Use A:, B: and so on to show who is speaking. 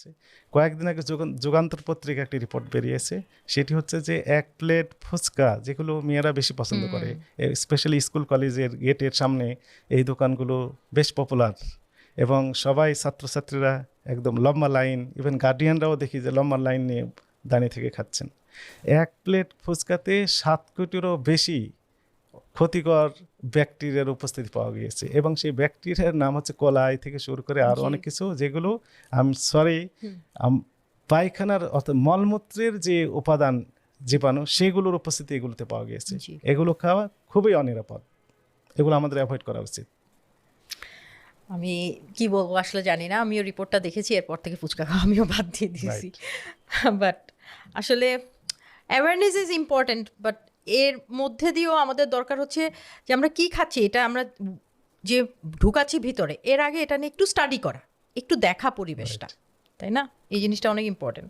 A: হচ্ছে। কয়েকদিন আগে যুগান্তর পত্রিকা একটি রিপোর্ট বেরিয়েছে, সেটি হচ্ছে যে 1 প্লেট ফুচকা যেগুলো মেয়েরা বেশি পছন্দ করে, স্পেশালি স্কুল কলেজের গেটের সামনে এই দোকানগুলো বেশ পপুলার, এবং সবাই ছাত্রছাত্রীরা একদম লম্বা লাইন, ইভেন গার্ডিয়ানরাও দেখি যে লম্বা লাইন নিয়ে দাঁড়িয়ে থেকে খাচ্ছেন। 1 প্লেট ফুচকাতে 7 কোটিরও বেশি ক্ষতিকর ব্যাকটেরিয়ার উপস্থিতি পাওয়া গিয়েছে, এবং সেই ব্যাকটেরিয়ার নাম হচ্ছে কোলাই থেকে শুরু করে আরও অনেক কিছু, যেগুলো পায়খানার অর্থাৎ মলমূত্রের যে উপাদান জীবাণু সেগুলোর উপস্থিতি এগুলোতে পাওয়া গিয়েছে। এগুলো খাওয়া খুবই অনিরাপদ, এগুলো আমাদের অ্যাভয়েড করা উচিত।
B: আমি কি বলবো আসলে জানি না, আমিও রিপোর্টটা দেখেছি, এরপর থেকে ফুচকা খাওয়া আমিও বাদ দিয়ে দিয়েছি। বাট আসলে অ্যাওয়ারনেস ইজ ইম্পর্টেন্ট, বাট এর মধ্যে দিয়েও আমাদের দরকার হচ্ছে যে আমরা কি খাচ্ছি, এটা আমরা যে ঢুকাচ্ছি ভিতরে, এর আগে এটা নিয়ে একটু স্টাডি করা, একটু দেখা পরিবেশটা, তাই না? এই জিনিসটা অনেক ইম্পর্টেন্ট।